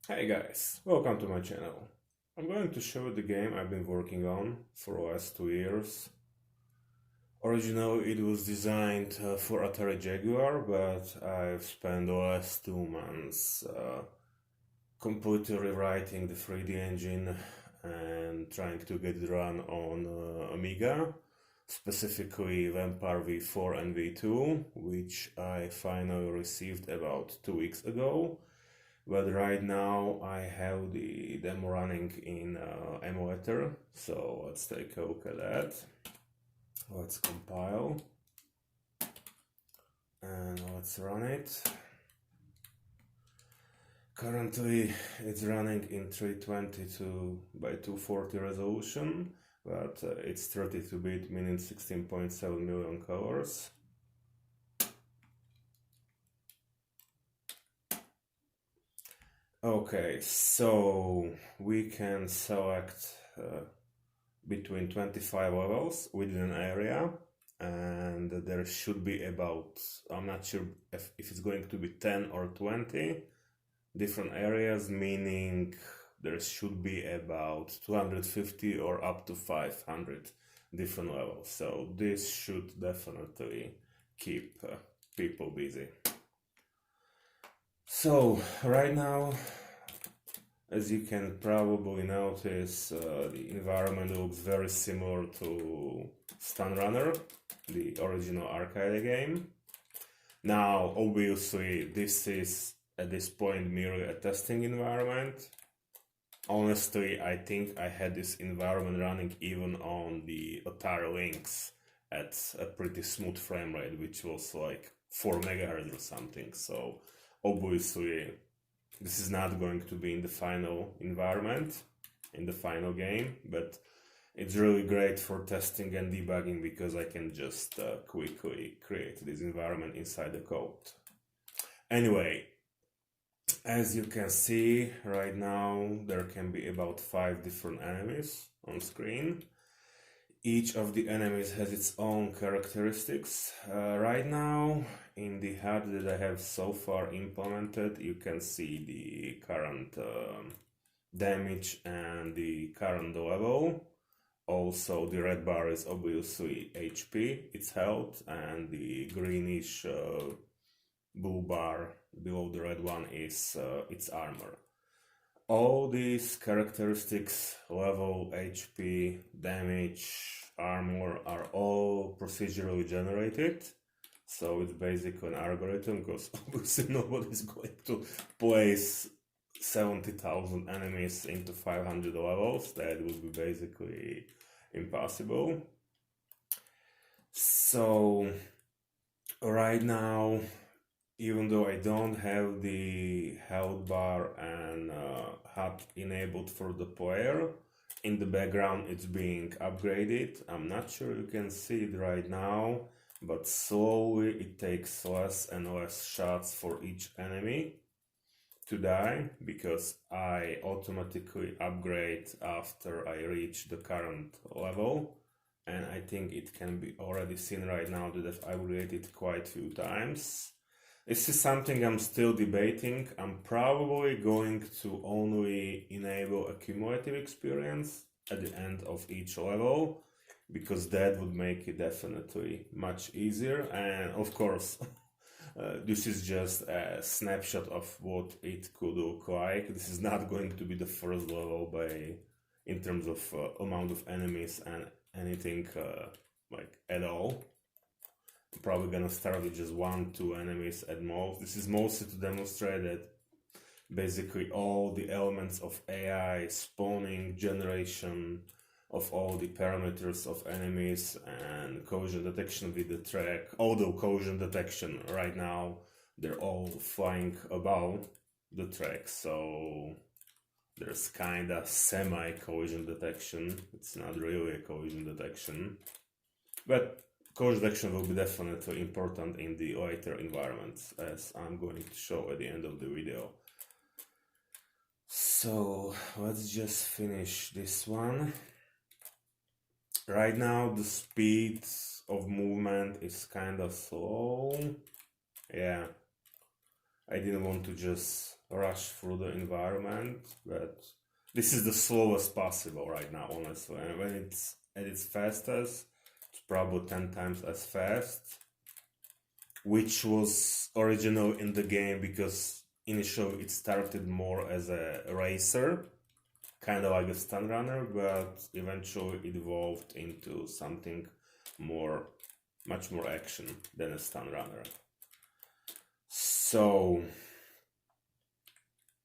Hey guys, welcome to my channel. I'm going to show you the game I've been working on for the last 2 years. Originally it was designed for Atari Jaguar, but I've spent the last 2 months completely rewriting the 3D engine and trying to get it run on Amiga, specifically Vampire V4 and V2, which I finally received about 2 weeks ago. But right now I have the demo running in emulator, so let's take a look at that. Let's compile and let's run it. Currently it's running in 322 by 240 resolution, but it's 32-bit, meaning 16.7 million colors. Okay, so we can select between 25 levels within an area, and there should be about, I'm not sure if it's going to be 10 or 20 different areas, meaning there should be about 250 or up to 500 different levels. So this should definitely keep people busy. So right now, as you can probably notice, the environment looks very similar to Stun Runner, the original arcade game. Now, obviously, this is at this point merely a testing environment. Honestly, I think I had this environment running even on the Atari Lynx at a pretty smooth frame rate, which was like 4 megahertz or something. So obviously this is not going to be in the final environment, in the final game, but it's really great for testing and debugging because I can just quickly create this environment inside the code. Anyway, as you can see right now, there can be about 5 different enemies on screen. Each of the enemies has its own characteristics. Right now, in the HUD that I have so far implemented, you can see the current damage and the current level. Also, the red bar is obviously HP, its health, and the greenish blue bar below the red one is its armor. All these characteristics, level, HP, damage, armor, are all procedurally generated. So it's basically an algorithm, because obviously nobody's going to place 70,000 enemies into 500 levels. That would be basically impossible. So right now, even though I don't have the health bar and HUD enabled for the player, in the background it's being upgraded. I'm not sure you can see it right now, but slowly it takes less and less shots for each enemy to die, because I automatically upgrade after I reach the current level. And I think it can be already seen right now that I've upgraded quite a few times. This is something I'm still debating. I'm probably going to only enable a cumulative experience at the end of each level, because that would make it definitely much easier. And of course, this is just a snapshot of what it could look like. This is not going to be the first level in terms of amount of enemies and anything like at all. I'm probably gonna start with just 1-2 enemies at most. This is mostly to demonstrate that basically all the elements of AI, spawning, generation of all the parameters of enemies, and collision detection with the track. Although collision detection right now, they're all flying above the track, so there's kinda semi-collision detection. It's not really a collision detection, but collision detection will be definitely important in the later environments, as I'm going to show at the end of the video. So let's just finish this one. Right now the speed of movement is kind of slow. Yeah, I didn't want to just rush through the environment, but this is the slowest possible right now, honestly. And when it's at its fastest, it's probably 10 times as fast, which was original in the game because initially it started more as a racer, kind of like a stun runner, but eventually it evolved into something much more action than a stun runner. So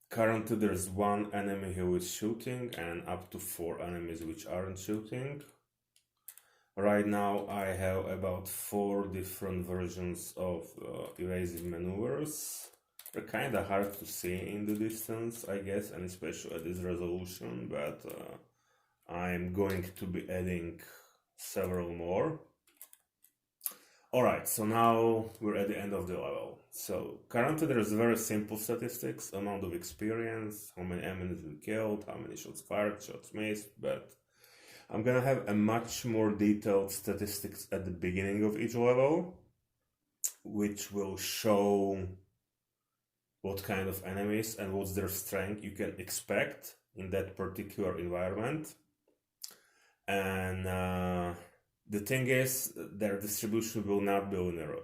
currently there's one enemy who is shooting and up to 4 enemies which aren't shooting. Right now I have about 4 different versions of evasive maneuvers. They're kind of hard to see in the distance, I guess, and especially at this resolution, but I'm going to be adding several more. Alright, so now we're at the end of the level. So currently there's very simple statistics, amount of experience, how many enemies we killed, how many shots fired, shots missed, but I'm gonna have a much more detailed statistics at the beginning of each level, which will show what kind of enemies and what's their strength you can expect in that particular environment. And the thing is, their distribution will not be linear.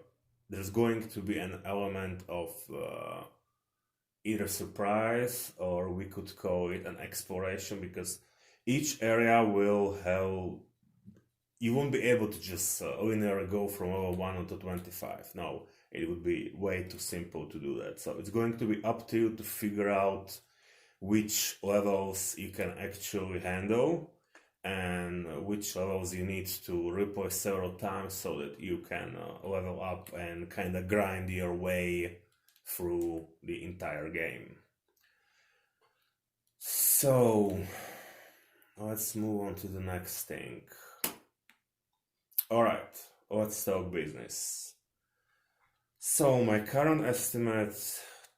There's going to be an element of either surprise, or we could call it an exploration, because each area will have, you won't be able to just linearly go from level 1 to 25. No, it would be way too simple to do that. So it's going to be up to you to figure out which levels you can actually handle and which levels you need to replay several times so that you can level up and kind of grind your way through the entire game. So let's move on to the next thing. Alright, let's talk business. So my current estimate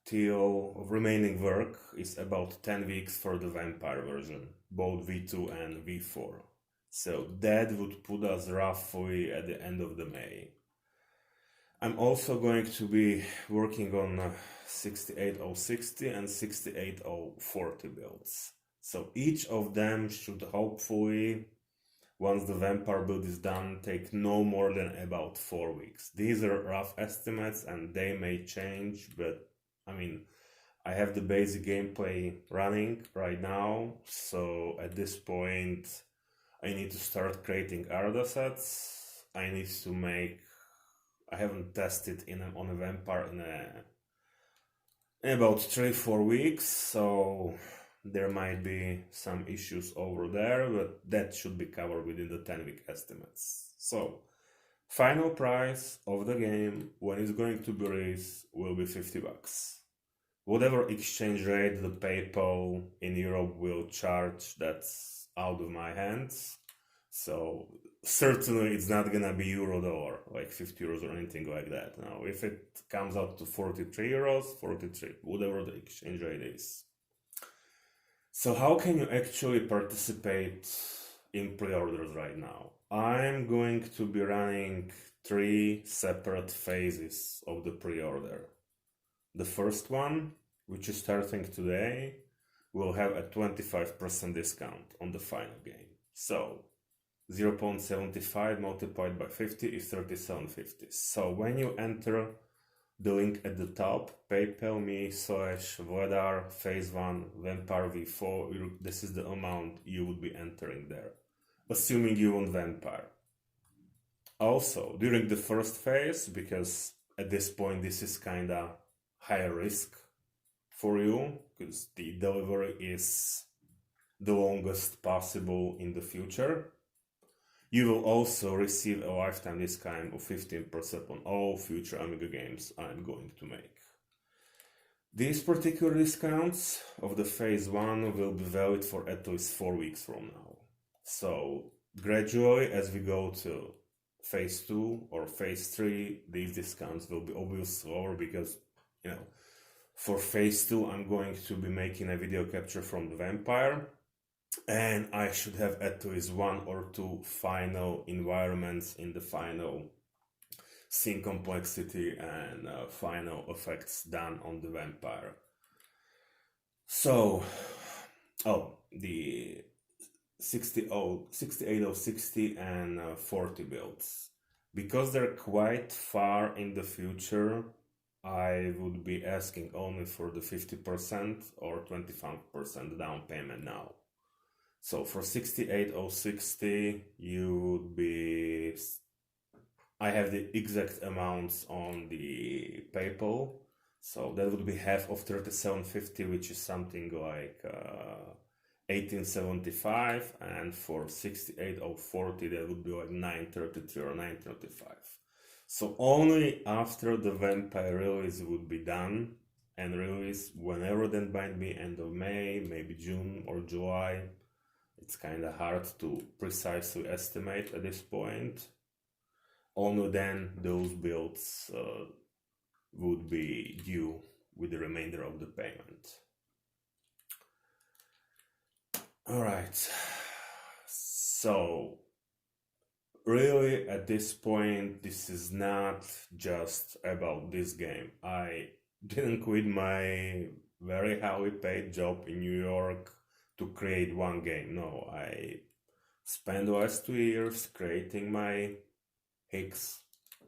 till of remaining work is about 10 weeks for the vampire version, both V2 and V4. So that would put us roughly at the end of the May. I'm also going to be working on 68060 and 68040 builds. So each of them should hopefully, once the vampire build is done, take no more than about 4 weeks. These are rough estimates and they may change, but I mean, I have the basic gameplay running right now, so at this point I need to start creating art assets. I haven't tested on a vampire in about 3-4 weeks, so there might be some issues over there, but that should be covered within the 10-week estimates. So, final price of the game, when it's going to be released, will be $50. Whatever exchange rate the PayPal in Europe will charge, that's out of my hands. So, certainly it's not gonna be euro dollar, like 50 euros or anything like that. Now, if it comes out to 43 euros, 43, whatever the exchange rate is. So how can you actually participate in pre-orders right now? I'm going to be running 3 separate phases of the pre-order. The first one, which is starting today, will have a 25% discount on the final game. So 0.75 multiplied by 50 is 37.50. So when you enter the link at the top, PayPal me/Vladar phase 1 Vampire V4, this is the amount you would be entering there, assuming you want Vampire. Also, during the first phase, because at this point this is kinda higher risk for you, because the delivery is the longest possible in the future, you will also receive a lifetime discount of 15% on all future Amiga games I'm going to make. These particular discounts of the phase 1 will be valid for at least 4 weeks from now. So gradually, as we go to phase 2 or phase 3, these discounts will be obviously lower because, for phase 2 I'm going to be making a video capture from the Vampire, and I should have at least 1 or 2 final environments in the final scene complexity and final effects done on the Vampire. So, the 68060 and 40 builds. Because they're quite far in the future, I would be asking only for the 50% or 25% down payment now. So for 68060, you would be. I have the exact amounts on the PayPal, so that would be half of 3750, which is something like 1875, and for 68040 that would be like 933 or 935. So only after the vampire release would be done, and release whenever that might be, end of May, maybe June or July. It's kind of hard to precisely estimate at this point. Only then those builds would be due with the remainder of the payment. Alright, so really at this point this is not just about this game. I didn't quit my very highly paid job in New York to create one game. No, I spent the last 2 years creating my Higgs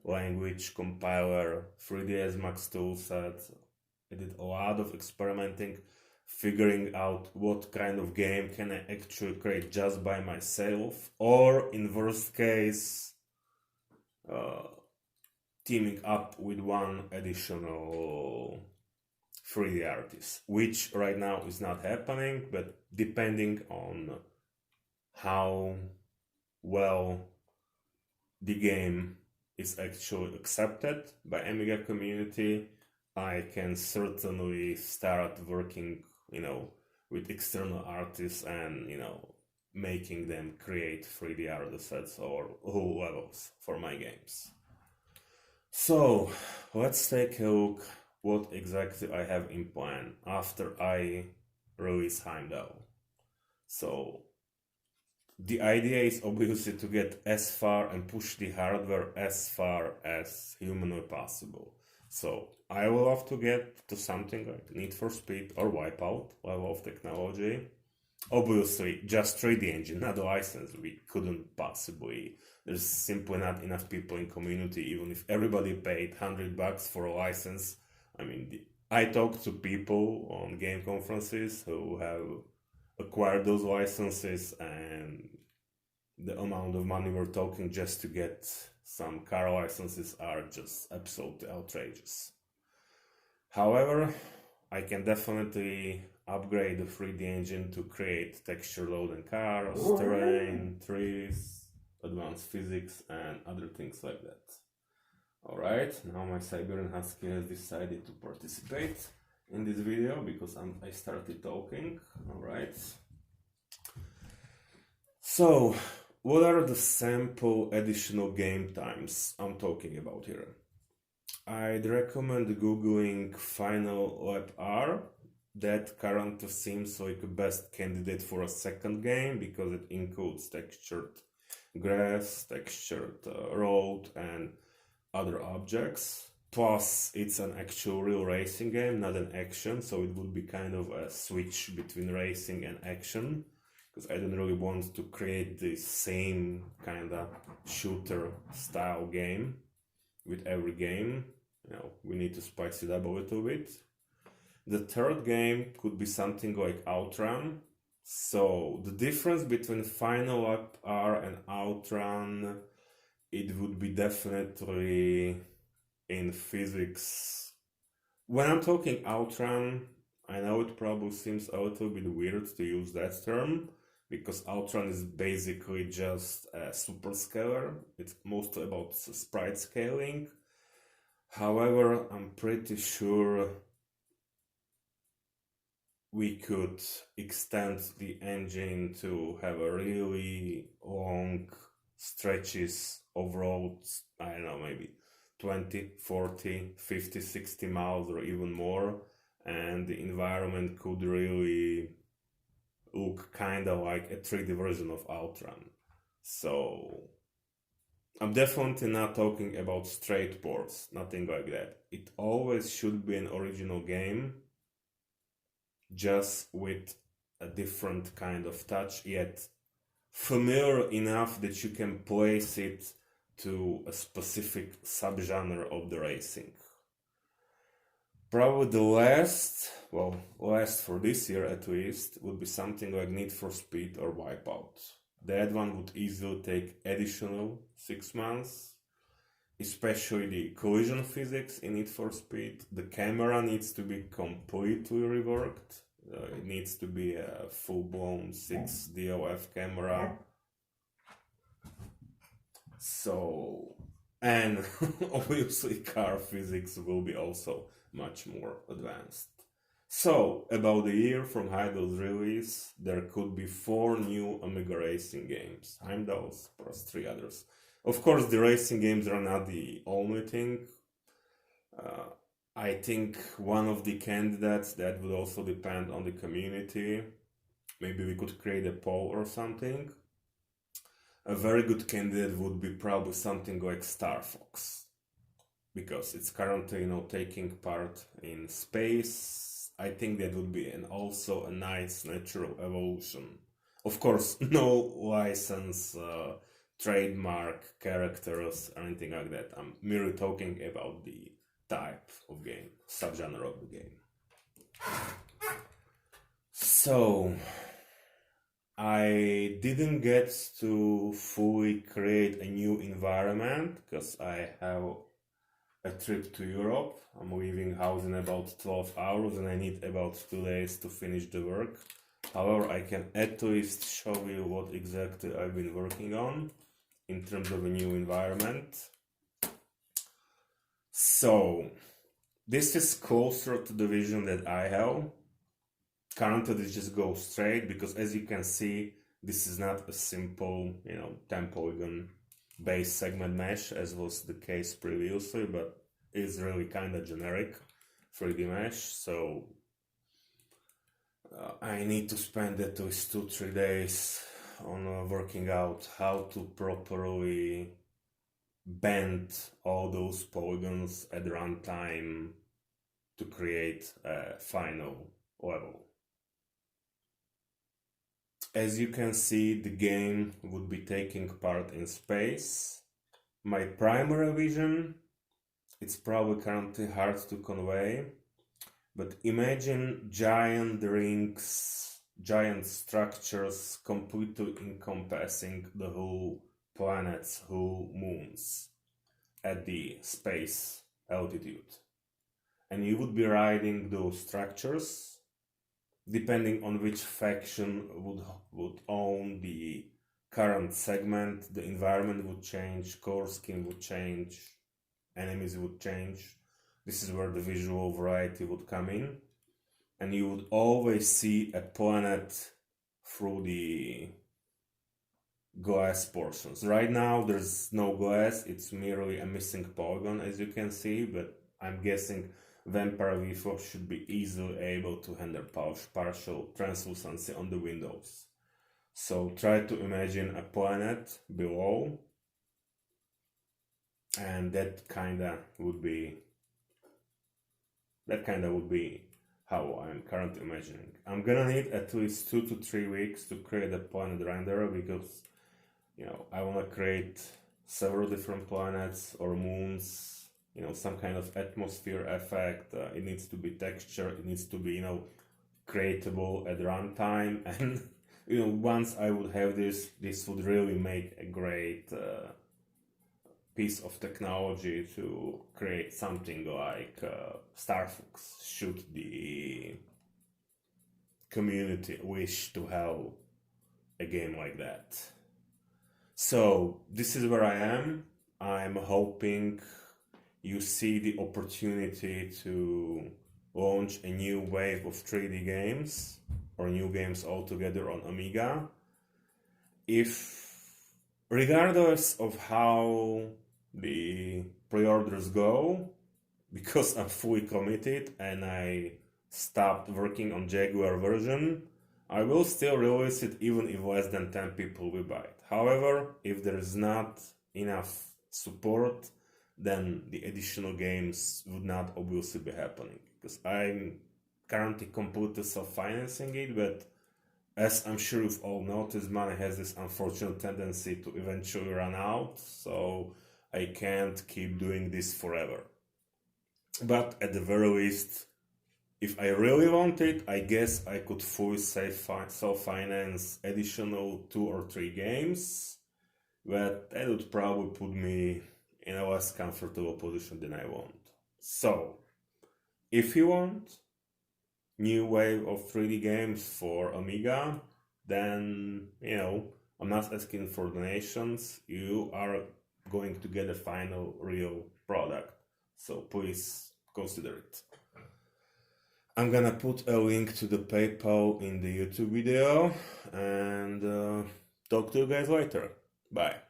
language compiler, 3ds Max toolset. I did a lot of experimenting, figuring out what kind of game can I actually create just by myself, or in worst case, teaming up with one additional 3D artist, which right now is not happening, but depending on how well the game is actually accepted by Amiga community, I can certainly start working, with external artists and, making them create 3D art sets or whole levels for my games. So let's take a look what exactly I have in plan after I release Heimdall. So the idea is obviously to get as far and push the hardware as far as humanly possible. So I will have to get to something like Need for Speed or Wipeout level of technology. Obviously, just 3D engine, not a license. We couldn't possibly. There's simply not enough people in community. Even if everybody paid $100 for a license, I talked to people on game conferences who have acquired those licenses, and the amount of money we're talking just to get some car licenses are just absolutely outrageous. However, I can definitely upgrade the 3D engine to create texture load in cars, terrain, trees, advanced physics, and other things like that. Alright, now my Siberian Husky has decided to participate in this video because I started talking. Alright. So, what are the sample additional game times I'm talking about here? I'd recommend googling Final Lap R. That currently seems like the best candidate for a second game because it includes textured grass, textured road, and other objects. Plus, it's an actual real racing game, not an action, so it would be kind of a switch between racing and action, because I don't really want to create the same kind of shooter style game with every game. We need to spice it up a little bit. The third game could be something like Outrun. So the difference between Final Lap R and Outrun, it would be definitely in physics. When I'm talking Outrun, I know it probably seems a little bit weird to use that term, because Outrun is basically just a superscaler. It's mostly about sprite scaling. However, I'm pretty sure we could extend the engine to have a really long stretches of roads, I don't know, maybe 20, 40, 50, 60 miles or even more, and the environment could really look kind of like a 3D version of Outrun. So I'm definitely not talking about straight ports, nothing like that. It always should be an original game, just with a different kind of touch, yet familiar enough that you can place it to a specific subgenre of the racing. Probably the last for this year at least, would be something like Need for Speed or Wipeout. That one would easily take additional 6 months, especially the collision physics in Need for Speed. The camera needs to be completely reworked. It needs to be a full-blown 6 DOF camera. So, and obviously car physics will be also much more advanced. So, about a year from Heimdall's release, there could be 4 new Amiga racing games. Heimdall's plus 3 others. Of course, the racing games are not the only thing. I think one of the candidates that would also depend on the community. Maybe we could create a poll or something. A very good candidate would be probably something like Star Fox, because it's currently, taking part in space. I think that would be also a nice natural evolution. Of course, no license, trademark characters or anything like that. I'm merely talking about the type of game, subgenre of the game. So, I didn't get to fully create a new environment because I have a trip to Europe. I'm leaving house in about 12 hours and I need about 2 days to finish the work. However, I can at least show you what exactly I've been working on in terms of a new environment. So, this is closer to the vision that I have. Currently, this just goes straight because, as you can see, this is not a simple, 10 polygon base segment mesh as was the case previously, but it's really kind of generic 3D mesh. So I need to spend at least 2-3 days on working out how to properly bend all those polygons at runtime to create a final level. As you can see, the game would be taking part in space. My primary vision, it's probably currently hard to convey, but imagine giant rings, giant structures completely encompassing the whole planets, whole moons at the space altitude. And you would be riding those structures. Depending on which faction would own the current segment, the environment would change, core scheme would change, enemies would change. This is where the visual variety would come in. And you would always see a planet through the glass portions. Right now there's no glass, it's merely a missing polygon, as you can see, but I'm guessing Vampire V4 should be easily able to handle partial translucency on the windows. So try to imagine a planet below, and that kinda would be how I'm currently imagining. I'm gonna need at least 2 to 3 weeks to create a planet renderer because I wanna create several different planets or moons. Some kind of atmosphere effect. It needs to be texture. It needs to be, creatable at runtime. And, once I would have this would really make a great piece of technology to create something like Star Fox, should the community wish to have a game like that. So, this is where I am. I'm hoping you see the opportunity to launch a new wave of 3D games or new games altogether on Amiga. Regardless of how the pre-orders go, because I'm fully committed and I stopped working on Jaguar version, I will still release it even if less than 10 people will buy it. However, if there is not enough support, then the additional games would not obviously be happening, because I'm currently completely self-financing it, but as I'm sure you've all noticed, money has this unfortunate tendency to eventually run out, so I can't keep doing this forever. But at the very least, if I really want it, I guess I could fully self-finance additional 2 or 3 games, but that would probably put me in a less comfortable position than I want. So, if you want new wave of 3D games for Amiga, then, I'm not asking for donations. You are going to get a final real product. So please consider it. I'm gonna put a link to the PayPal in the YouTube video and talk to you guys later. Bye.